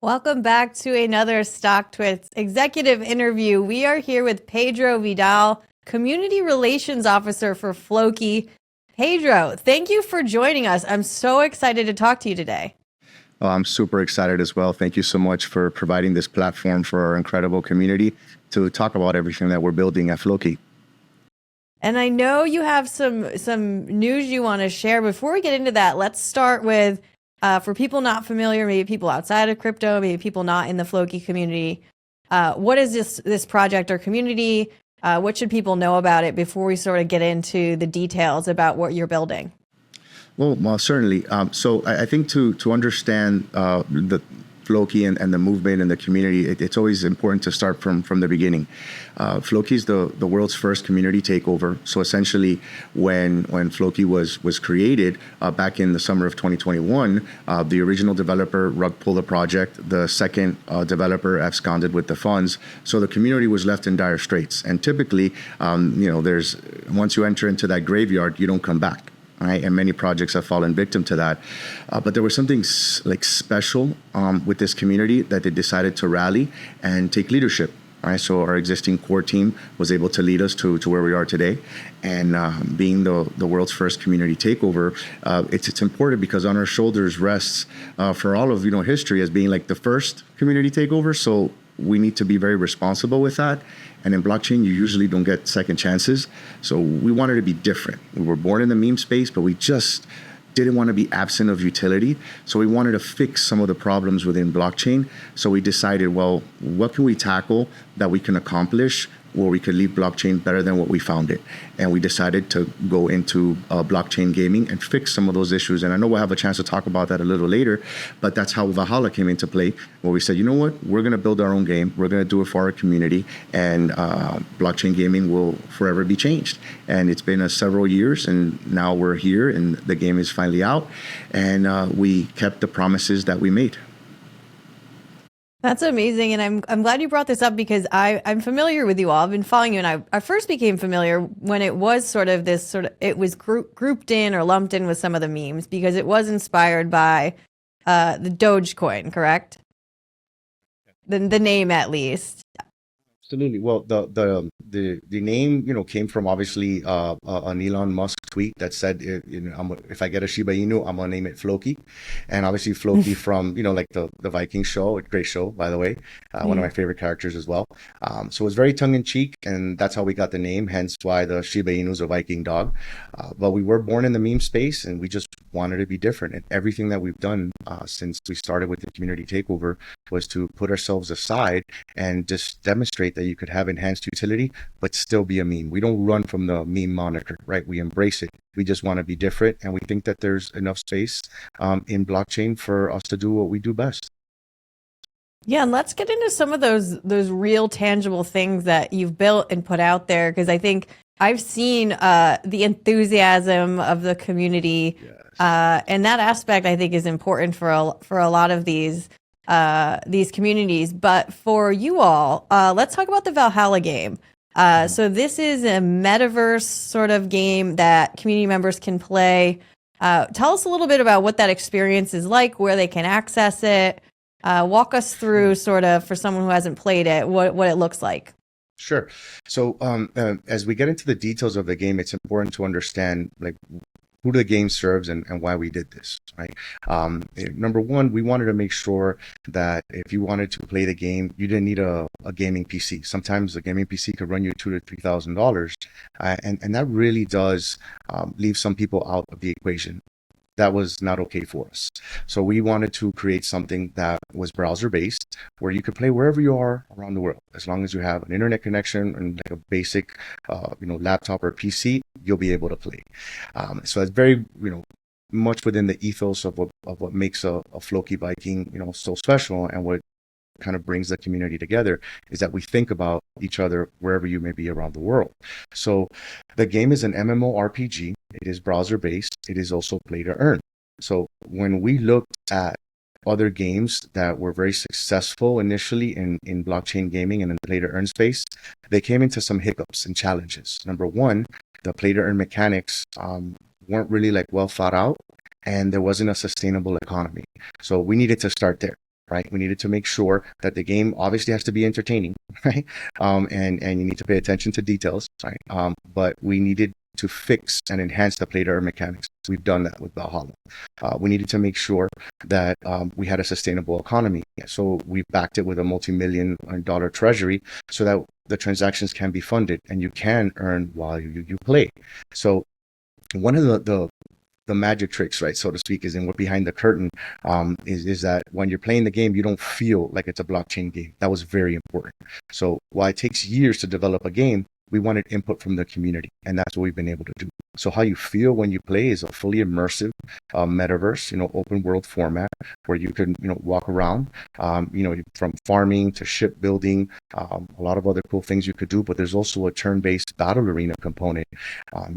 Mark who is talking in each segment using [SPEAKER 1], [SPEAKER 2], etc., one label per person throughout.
[SPEAKER 1] Welcome back to another Stocktwits Executive Interview. We are here with Pedro Vidal, Community Relations Officer for FLOKI. Pedro, thank you for joining us. I'm so excited to talk to you today.
[SPEAKER 2] Oh, I'm super excited as well. Thank you so much for providing this platform for our incredible community to talk about everything that we're building at FLOKI.
[SPEAKER 1] And I know you have some news you want to share. Before we get into that, let's start with, for people not familiar, maybe people outside of crypto, maybe people not in the FLOKI community, what is this project or community? What should people know about it before we sort of get into the details about what you're building?
[SPEAKER 2] Well, certainly. So I think to understand the FLOKI and the movement and the community, it's always important to start from the beginning. FLOKI is the world's first community takeover. So essentially, when FLOKI was created back in the summer of 2021, the original developer rug pulled the project. The second developer absconded with the funds. So the community was left in dire straits. And typically, there's once you enter into that graveyard, you don't come back. Right? And many projects have fallen victim to that. But there was something like special with this community that they decided to rally and take leadership. Right? So our existing core team was able to lead us to where we are today. And being the world's first community takeover, it's important because on our shoulders rests for all of history as being like the first community takeover. So we need to be very responsible with that. And in blockchain, you usually don't get second chances. So we wanted to be different. We were born in the meme space, but we just didn't want to be absent of utility. So we wanted to fix some of the problems within blockchain. So we decided, well, what can we tackle that we can accomplish where we could leave blockchain better than what we found it? And we decided to go into blockchain gaming and fix some of those issues. And I know we'll have a chance to talk about that a little later, but that's how Valhalla came into play, where we said, you know what, we're going to build our own game. We're going to do it for our community, and blockchain gaming will forever be changed. And it's been several years, and now we're here, and the game is finally out, and we kept the promises that we made.
[SPEAKER 1] That's amazing, and I'm glad you brought this up because I'm familiar with you all. I've been following you, and I first became familiar when it was it was grouped in or lumped in with some of the memes because it was inspired by the Dogecoin, correct? The name, at least.
[SPEAKER 2] Absolutely. Well, the name, came from obviously an Elon Musk tweet that said, if I get a Shiba Inu, I'm gonna name it FLOKI, and obviously FLOKI from like the Viking show, a great show by the way, one of my favorite characters as well. So it was very tongue in cheek, and that's how we got the name. Hence why the Shiba Inu is a Viking dog. But we were born in the meme space, and we just wanted to be different. And everything that we've done since we started with the community takeover was to put ourselves aside and just demonstrate that you could have enhanced utility, but still be a meme. We don't run from the meme moniker, right? We embrace it. We just want to be different. And we think that there's enough space in blockchain for us to do what we do best.
[SPEAKER 1] Yeah, and let's get into some of those real tangible things that you've built and put out there, because I think I've seen the enthusiasm of the community, yes. And that aspect I think is important for a lot of these communities. But for you all, let's talk about the Valhalla game. So this is a metaverse sort of game that community members can play. Tell us a little bit about what that experience is like, where they can access it. Walk us through sort of, for someone who hasn't played it, what it looks like.
[SPEAKER 2] Sure. So as we get into the details of the game, it's important to understand like who the game serves and why we did this, right? Number one, we wanted to make sure that if you wanted to play the game, you didn't need a gaming PC. Sometimes a gaming PC could run you $2,000 to $3,000, and that really does leave some people out of the equation. That was not okay for us. So we wanted to create something that was browser-based, where you could play wherever you are around the world. As long as you have an internet connection and like a basic, laptop or PC, you'll be able to play. So it's very, much within the ethos of what makes a FLOKI Viking, so special, and what kind of brings the community together is that we think about each other wherever you may be around the world. So the game is an MMORPG. It is browser based. It is also play to earn. So when we looked at other games that were very successful initially in blockchain gaming and in the play to earn space, they came into some hiccups and challenges. Number one, the play to earn mechanics weren't really like well thought out, and there wasn't a sustainable economy. So we needed to start there. right? We needed to make sure that the game obviously has to be entertaining, right? And you need to pay attention to details, right? But we needed to fix and enhance the play to earn mechanics. We've done that with Valhalla. We needed to make sure that we had a sustainable economy. So we backed it with a multi-million-dollar treasury so that the transactions can be funded and you can earn while you play. So one of the magic tricks, right, so to speak, is in what behind the curtain is that when you're playing the game, you don't feel like it's a blockchain game. That was very important. So while it takes years to develop a game, we wanted input from the community, and that's what we've been able to do. So how you feel when you play is a fully immersive metaverse, open world format where you can, walk around, from farming to shipbuilding, a lot of other cool things you could do. But there's also a turn-based battle arena component,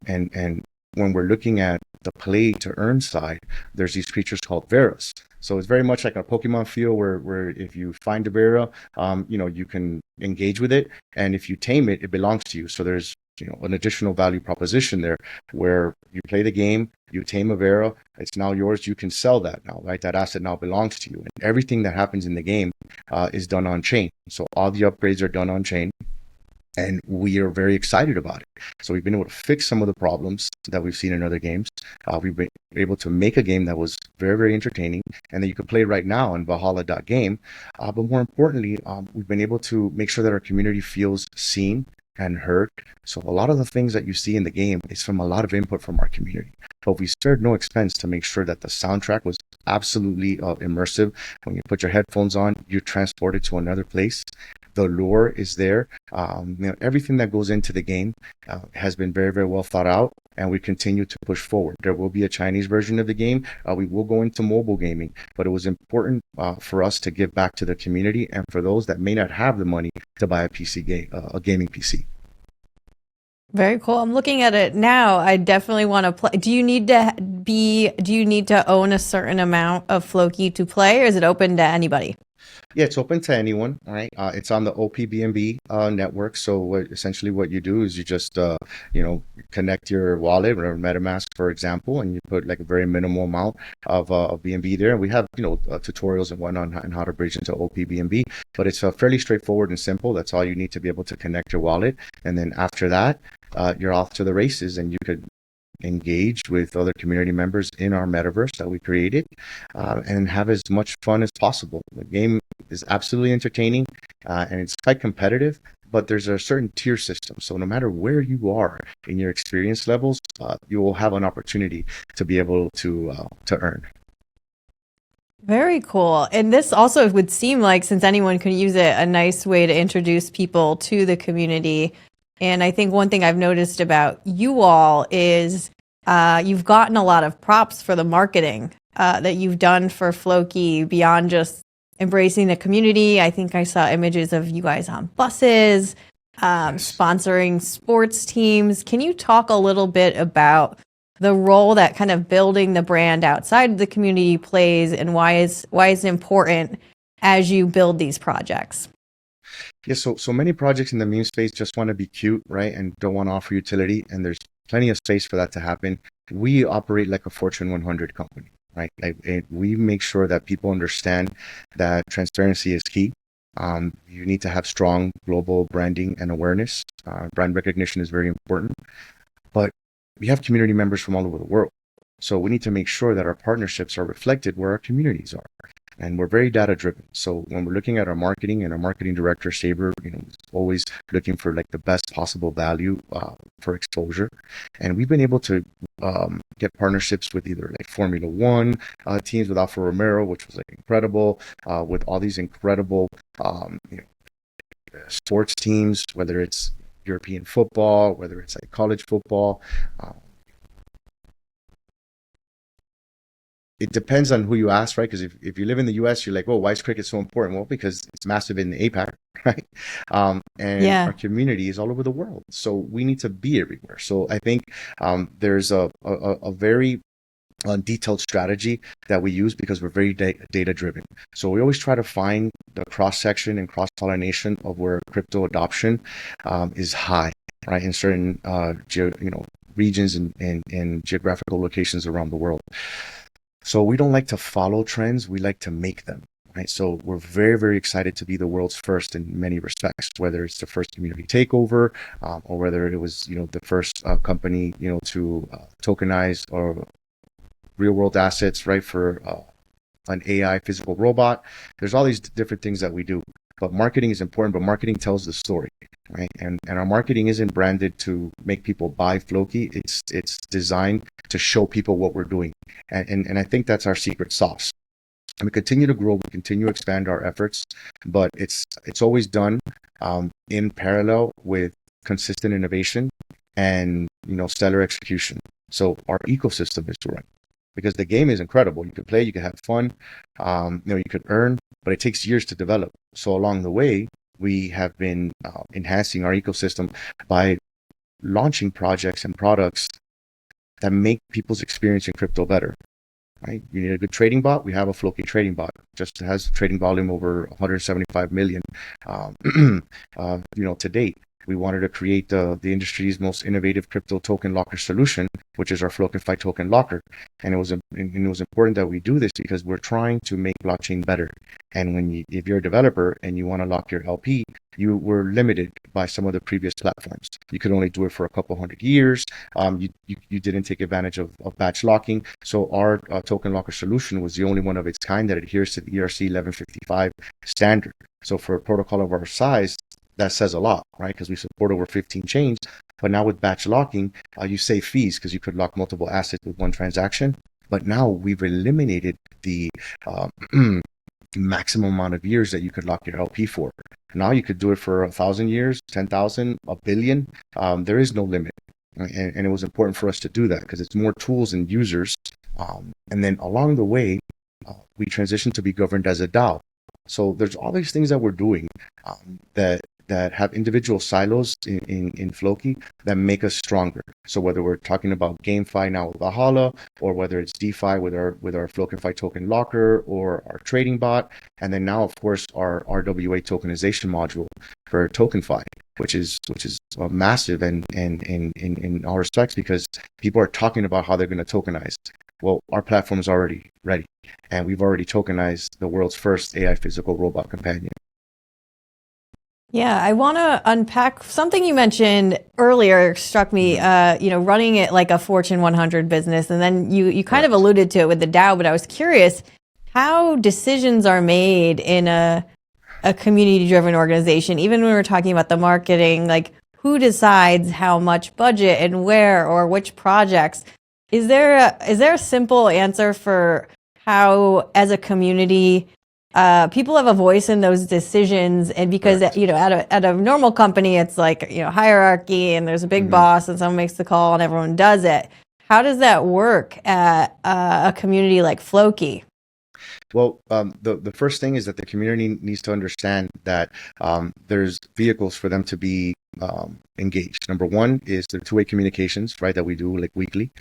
[SPEAKER 2] and when we're looking at the play to earn side, there's these creatures called Veras. So it's very much like a Pokemon feel where if you find a Vera, you can engage with it. And if you tame it, it belongs to you. So there's, an additional value proposition there where you play the game, you tame a Vera, it's now yours. You can sell that now, right? That asset now belongs to you. And everything that happens in the game is done on chain. So all the upgrades are done on chain. And we are very excited about it. So we've been able to fix some of the problems that we've seen in other games. We've been able to make a game that was very, very entertaining and that you can play right now on Valhalla.game. But more importantly, we've been able to make sure that our community feels seen and heard. So a lot of the things that you see in the game is from a lot of input from our community. But we spared no expense to make sure that the soundtrack was absolutely immersive. When you put your headphones on, you're transported to another place. The lore is there. Everything that goes into the game has been very, very well thought out, and we continue to push forward. There will be a Chinese version of the game. We will go into mobile gaming, but it was important for us to give back to the community and for those that may not have the money to buy a PC game, a gaming PC.
[SPEAKER 1] Very cool. I'm looking at it now. I definitely want to play. Do you need to own a certain amount of Floki to play, or is it open to anybody?
[SPEAKER 2] Yeah, it's open to anyone, right? It's on the OPBNB network. So essentially what you do is you just, connect your wallet or MetaMask, for example, and you put like a very minimal amount of BNB there. And we have, tutorials and whatnot on how to bridge into OPBNB, but it's fairly straightforward and simple. That's all you need to be able to connect your wallet. And then after that, you're off to the races and you could engage with other community members in our metaverse that we created and have as much fun as possible. The game is absolutely entertaining and it's quite competitive, but there's a certain tier system. So no matter where you are in your experience levels, you will have an opportunity to be able to earn.
[SPEAKER 1] Very cool. And this also would seem like, since anyone can use it, a nice way to introduce people to the community. And I think one thing I've noticed about you all is you've gotten a lot of props for the marketing that you've done for Floki beyond just embracing the community. I think I saw images of you guys on buses, sponsoring sports teams. Can you talk a little bit about the role that kind of building the brand outside of the community plays and why it's important as you build these projects?
[SPEAKER 2] Yeah, so many projects in the meme space just want to be cute, right? And don't want to offer utility. And there's plenty of space for that to happen. We operate like a Fortune 100 company, right? We make sure that people understand that transparency is key. You need to have strong global branding and awareness. Brand recognition is very important. But we have community members from all over the world. So we need to make sure that our partnerships are reflected where our communities are. And we're very data driven. So when we're looking at our marketing, and our marketing director, Saber, is always looking for like the best possible value for exposure. And we've been able to get partnerships with either like Formula One teams with Alfa Romero, which was like incredible, with all these incredible sports teams, whether it's European football, whether it's like college football. It depends on who you ask, right? Because if you live in the US, you're like, oh, why is cricket so important? Well, because it's massive in the APAC, right? And our community is all over the world. So we need to be everywhere. So I think there's a very detailed strategy that we use because we're very data driven. So we always try to find the cross section and cross pollination of where crypto adoption is high, right? In certain regions and geographical locations around the world. So we don't like to follow trends, we like to make them. right? So we're very, very excited to be the world's first in many respects, whether it's the first community takeover, or whether it was, the first company, to tokenize or real world assets, right, for an AI physical robot. There's all these different things that we do, but marketing is important. But marketing tells the story, right? And our marketing isn't branded to make people buy Floki. It's designed to show people what we're doing, and I think that's our secret sauce. And we continue to grow, we continue to expand our efforts, but it's always done in parallel with consistent innovation and stellar execution. So our ecosystem is right, because the game is incredible. You could play, you could have fun, you could earn, but it takes years to develop. So along the way, we have been enhancing our ecosystem by launching projects and products that make people's experience in crypto better. Right? You need a good trading bot. We have a Floki trading bot. Just has trading volume over 175 million, to date. We wanted to create the industry's most innovative crypto token locker solution, which is our FLOKI.X token locker. And it was important that we do this because we're trying to make blockchain better. And if you're a developer and you want to lock your LP, you were limited by some of the previous platforms. You could only do it for a couple hundred years. You didn't take advantage of batch locking. So our token locker solution was the only one of its kind that adheres to the ERC 1155 standard. So for a protocol of our size, that says a lot, right? Because we support over 15 chains. But now with batch locking, you save fees because you could lock multiple assets with one transaction. But now we've eliminated the maximum amount of years that you could lock your LP for. Now you could do it for 1,000 years, 10,000, a billion. There is no limit. And it was important for us to do that because it's more tools and users. And then along the way, we transitioned to be governed as a DAO. So there's all these things that we're doing that have individual silos in Floki that make us stronger. So whether we're talking about GameFi now with Valhalla, or whether it's DeFi with our FLOKI.X token locker, or our trading bot, and then now of course our RWA tokenization module for TokenFi, which is massive and in all respects, because people are talking about how they're going to tokenize. Well, our platform is already ready, and we've already tokenized the world's first AI physical robot companion.
[SPEAKER 1] Yeah, I want to unpack something you mentioned earlier. Struck me, running it like a Fortune 100 business, and then you kind of alluded to it with the DAO. But I was curious how decisions are made in a community-driven organization. Even when we're talking about the marketing, like who decides how much budget and where or which projects? Is there a simple answer for how, as a community, people have a voice in those decisions? And because at a normal company, it's like hierarchy, and there's a big boss, and someone makes the call, and everyone does it. How does that work at a community like Floki?
[SPEAKER 2] Well, the first thing is that the community needs to understand that there's vehicles for them to be engaged. Number one is the two-way communications, right, that we do like weekly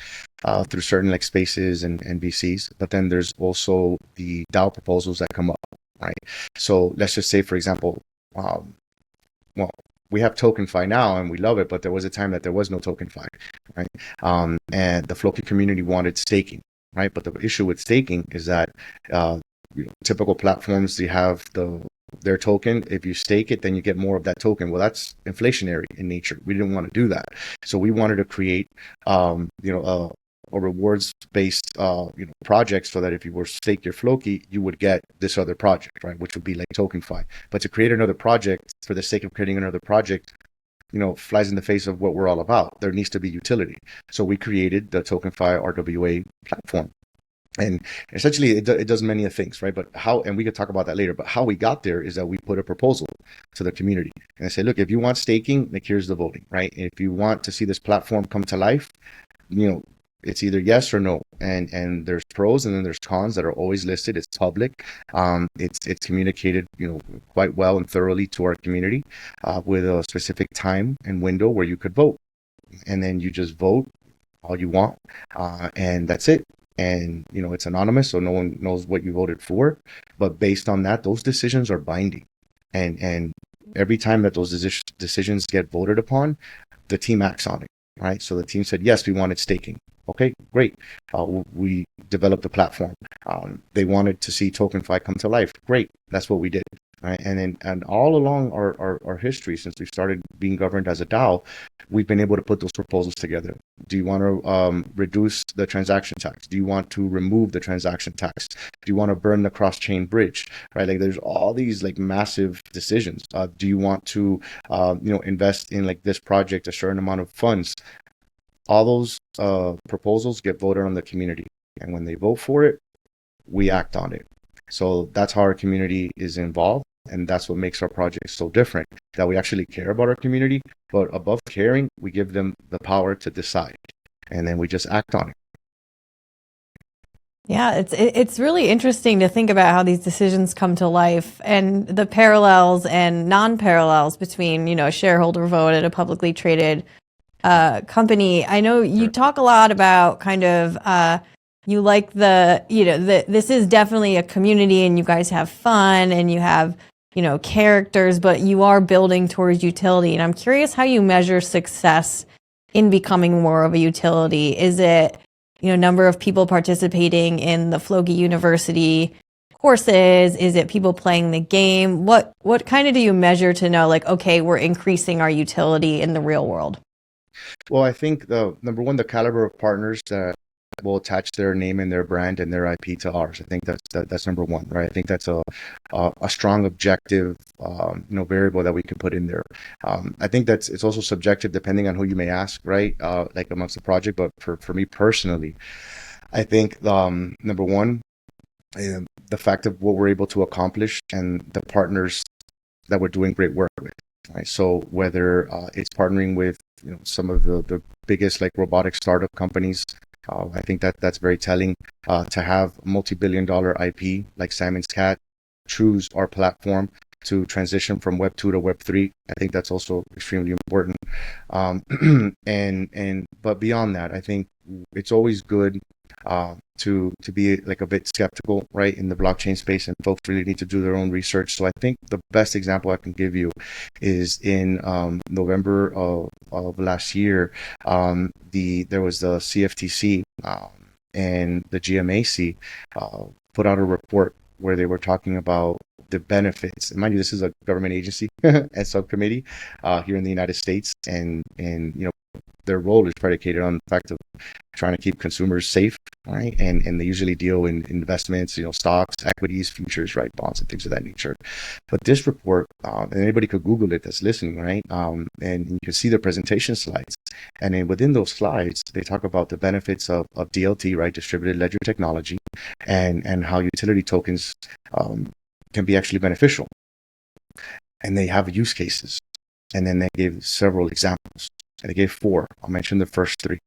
[SPEAKER 2] through certain like spaces and VCs. But then there's also the DAO proposals that come up, right? So let's just say, for example, we have TokenFi now and we love it, but there was a time that there was no TokenFi, right? And the Floki community wanted staking. Right, but the issue with staking is that typical platforms, they have their token. If you stake it, then you get more of that token. Well, that's inflationary in nature. We didn't want to do that, so we wanted to create, a rewards-based, project, so that if you were to stake your Floki, you would get this other project, right, which would be like TokenFi. But to create another project for the sake of creating another project, flies in the face of what we're all about. There needs to be utility. So we created the TokenFi RWA platform. And essentially it does many things, right? But how, and we could talk about that later, but how we got there is that we put a proposal to the community. And I say, look, if you want staking, like here's the voting, right? If you want to see this platform come to life, it's either yes or no. And there's pros and then there's cons that are always listed. It's public. It's communicated, quite well and thoroughly to our community with a specific time and window where you could vote. And then you just vote all you want. And that's it. And, it's anonymous, so no one knows what you voted for. But based on that, those decisions are binding. And every time that those decisions get voted upon, the team acts on it, right? So the team said, yes, we wanted staking. Okay, great. We developed a platform. They wanted to see TokenFi come to life. Great. That's what we did. Right. And all along our history, since we started being governed as a DAO, we've been able to put those proposals together. Do you want to reduce the transaction tax? Do you want to remove the transaction tax? Do you want to burn the cross-chain bridge? Right. Like there's all these like massive decisions. Do you want to invest in like this project a certain amount of funds? All those proposals get voted on the community, and when they vote for it, we act on it. So that's how our community is involved, and that's what makes our project so different, that we actually care about our community, but above caring, we give them the power to decide, and then we just act on it.
[SPEAKER 1] Yeah, it's really interesting to think about how these decisions come to life and the parallels and non-parallels between, a shareholder vote at a publicly traded company. I know you talk a lot about kind of you like this is definitely a community and you guys have fun and you have characters, but you are building towards utility. And I'm curious how you measure success in becoming more of a utility. Is it number of people participating in the FLOKI University courses? Is it people playing the game? What kind of do you measure to know like, okay, we're increasing our utility in the real world?
[SPEAKER 2] Well, I think the number one, the caliber of partners that will attach their name and their brand and their IP to ours. I think that's number one, right? I think that's a strong objective, variable that we can put in there. I think it's also subjective depending on who you may ask, right? Like amongst the project, but for me personally, I think number one, the fact of what we're able to accomplish and the partners that we're doing great work with. Right. So whether it's partnering with some of the biggest like robotic startup companies, I think that's very telling. To have multi-billion-dollar IP like Simon's Cat choose our platform to transition from Web 2 to Web 3, I think that's also extremely important. But beyond that, I think it's always good to be like a bit skeptical, right, in the blockchain space, and folks really need to do their own research. So I think the best example I can give you is in November of last year, there was the CFTC and the GMAC put out a report where they were talking about the benefits. And mind you, this is a government agency and subcommittee here in the United States, and their role is predicated on the fact of trying to keep consumers safe, right? And they usually deal in investments, stocks, equities, futures, right, bonds, and things of that nature. But this report, and anybody could Google it that's listening, right? And you can see the presentation slides. And then within those slides, they talk about the benefits of DLT, right, distributed ledger technology, and how utility tokens can be actually beneficial. And they have use cases. And then they gave several examples. And they gave 4. I'll mention the first 3.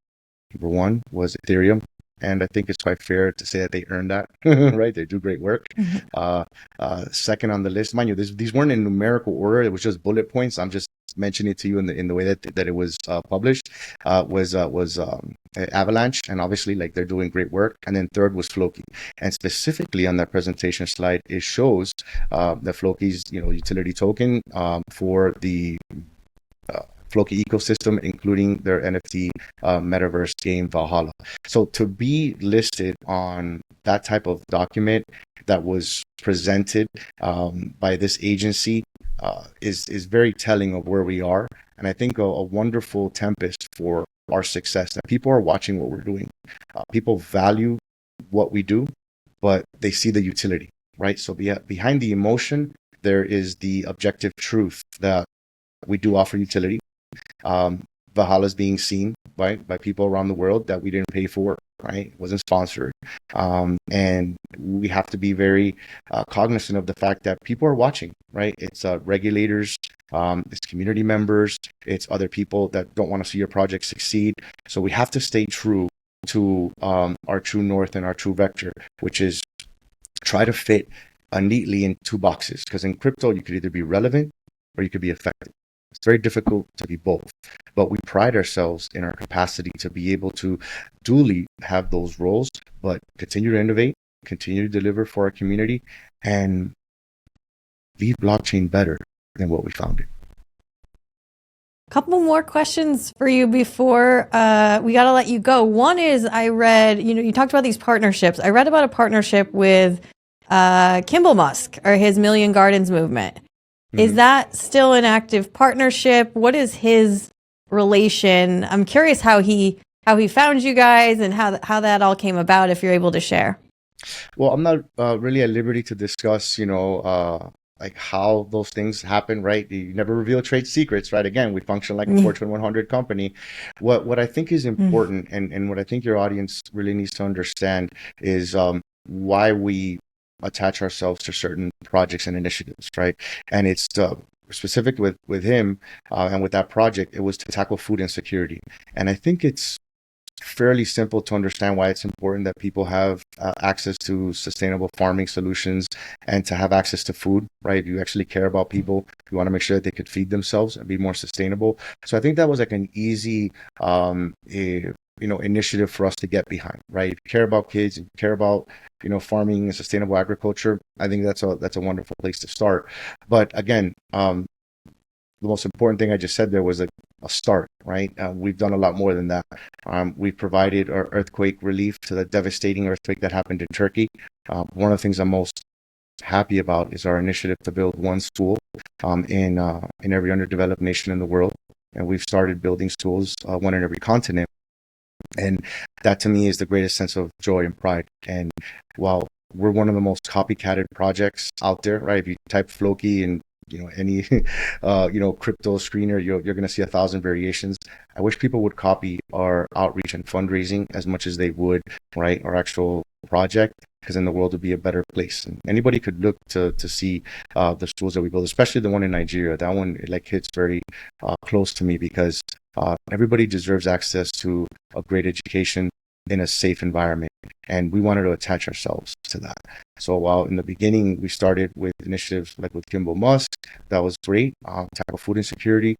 [SPEAKER 2] Number 1 was Ethereum, and I think it's quite fair to say that they earned that, right? They do great work. Mm-hmm. Second on the list, mind you, these weren't in numerical order; it was just bullet points. I'm just mentioning it to you in the way that it was published. Was Avalanche, and obviously, like, they're doing great work. And then third was FLOKI, and specifically on that presentation slide, it shows the FLOKI's utility token for the FLOKI ecosystem, including their NFT metaverse game Valhalla. So to be listed on that type of document that was presented by this agency is very telling of where we are, and I think a wonderful tempest for our success. That people are watching what we're doing. People value what we do, but they see the utility, right? So behind the emotion, there is the objective truth that we do offer utility. Valhalla is being seen by people around the world that we didn't pay for, right? It wasn't sponsored. And we have to be very cognizant of the fact that people are watching, right? It's regulators, it's community members, it's other people that don't want to see your project succeed. So we have to stay true to our true north and our true vector, which is try to fit neatly in 2 boxes. Because in crypto, you could either be relevant or you could be effective. It's very difficult to be both, but we pride ourselves in our capacity to be able to duly have those roles, but continue to innovate, continue to deliver for our community, and leave blockchain better than what we found it.
[SPEAKER 1] Couple more questions for you before we got to let you go. One is, I read, you talked about these partnerships. I read about a partnership with Kimball Musk, or his Million Gardens movement. Is that still an active partnership? What is his relation? I'm curious how he found you guys and how that all came about, if you're able to share.
[SPEAKER 2] Well, I'm not really at liberty to discuss, like how those things happen, right? You never reveal trade secrets, right? Again, we function like a Fortune 100 company. What I think is important, and what I think your audience really needs to understand is why we attach ourselves to certain projects and initiatives, right? And it's specific with him and with that project, it was to tackle food insecurity. And I think it's fairly simple to understand why it's important that people have access to sustainable farming solutions and to have access to food, right? You actually care about people. You want to make sure that they could feed themselves and be more sustainable. So I think that was like an easy, initiative for us to get behind, right? If you care about kids, if you care about, farming and sustainable agriculture, I think that's a wonderful place to start. But again, the most important thing I just said there was a start, right? We've done a lot more than that. We've provided our earthquake relief to the devastating earthquake that happened in Turkey. One of the things I'm most happy about is our initiative to build one school in every underdeveloped nation in the world. And we've started building schools, one in every continent. And that to me is the greatest sense of joy and pride. And while we're one of the most copycatted projects out there, right? If you type FLOKI and any crypto screener, you're going to see 1,000 variations. I wish people would copy our outreach and fundraising as much as they would, right, our actual project, because then the world would be a better place. And anybody could look to see the schools that we build, especially the one in Nigeria. That one hits very close to me, because everybody deserves access to a great education in a safe environment. And we wanted to attach ourselves to that. So while in the beginning we started with initiatives like with Kimball Musk, that was great, tackle food insecurity.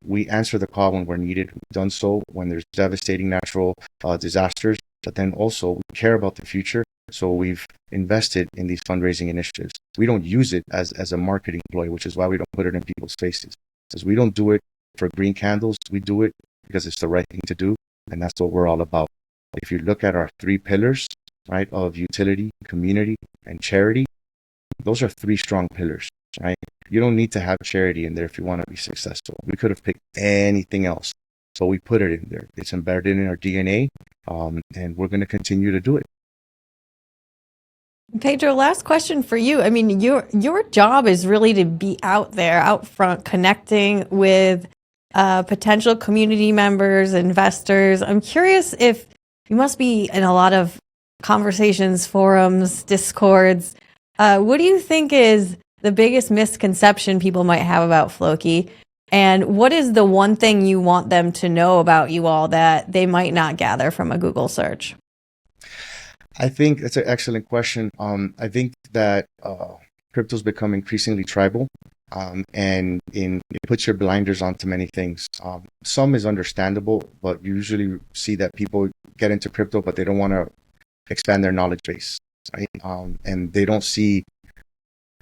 [SPEAKER 2] We answer the call when we're needed. We've done so when there's devastating natural disasters, but then also we care about the future. So we've invested in these fundraising initiatives. We don't use it as a marketing ploy, which is why we don't put it in people's faces. Because we don't do it for green candles. We do it because it's the right thing to do. And that's what we're all about. If you look at our 3 pillars, right, of utility, community, and charity, those are 3 strong pillars, right? You don't need to have charity in there if you want to be successful. We could have picked anything else, but we put it in there. It's embedded in our DNA, and we're going to continue to do it.
[SPEAKER 1] Pedro, last question for you. I mean, your job is really to be out there, out front, connecting with potential community members, investors. I'm curious if you must be in a lot of conversations, forums, discords. What do you think is the biggest misconception people might have about FLOKI? And what is the one thing you want them to know about you all that they might not gather from a Google search?
[SPEAKER 2] I think that's an excellent question. I think that crypto's become increasingly tribal, and it puts your blinders onto many things. Some is understandable, but you usually see that people get into crypto, but they don't want to expand their knowledge base, right? And they don't see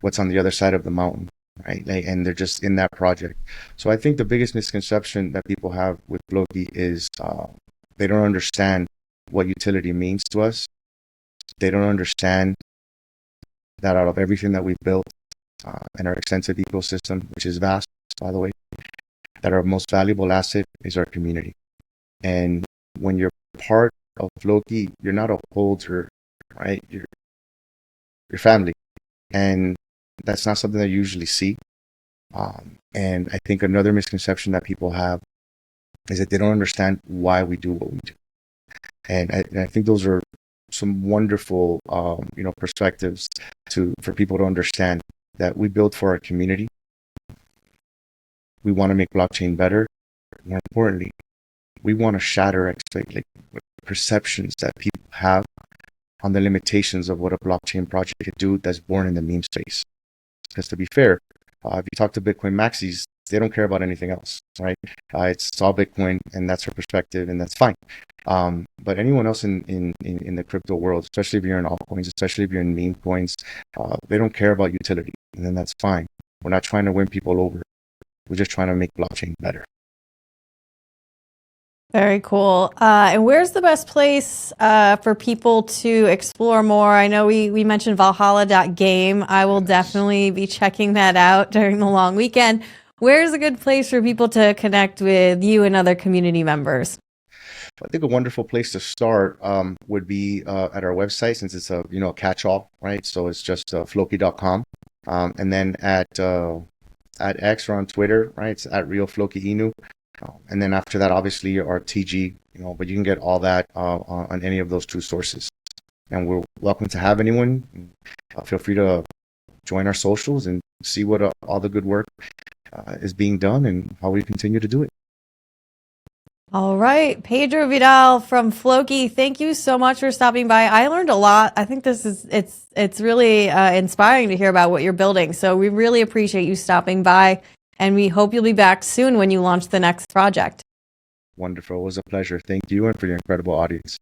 [SPEAKER 2] what's on the other side of the mountain, right? And they're just in that project. So I think the biggest misconception that people have with FLOKI is they don't understand what utility means to us. They don't understand that out of everything that we've built and our extensive ecosystem, which is vast, by the way, that our most valuable asset is our community. And when you're part of FLOKI, you're not a holder, right? You're family. And that's not something that you usually see. And I think another misconception that people have is that they don't understand why we do what we do. And I think those are some wonderful, perspectives for people to understand that we build for our community. We want to make blockchain better. More importantly, we want to shatter perceptions that people have on the limitations of what a blockchain project could do that's born in the meme space. Because to be fair, if you talk to Bitcoin maxis, they don't care about anything else, right? It's all Bitcoin, and that's their perspective, and that's fine. But anyone else in the crypto world, especially if you're in altcoins, especially if you're in meme coins, they don't care about utility, and then that's fine. We're not trying to win people over. We're just trying to make blockchain better.
[SPEAKER 1] Very cool. And where's the best place for people to explore more? I know we mentioned Valhalla.game. I will definitely be checking that out during the long weekend. Where's a good place for people to connect with you and other community members?
[SPEAKER 2] I think a wonderful place to start would be at our website, since it's a catch-all, right? So it's just FLOKI.com, and then at X or on Twitter, right? It's at real FLOKI.Inu. And then after that, obviously, our TG, but you can get all that on any of those two sources. And we're welcome to have anyone. Feel free to join our socials and see what all the good work is being done and how we continue to do it.
[SPEAKER 1] All right, Pedro Vidal from FLOKI, thank you so much for stopping by. I learned a lot. I think it's really inspiring to hear about what you're building. So we really appreciate you stopping by, and we hope you'll be back soon when you launch the next project.
[SPEAKER 2] Wonderful. It was a pleasure. Thank you, and for your incredible audience.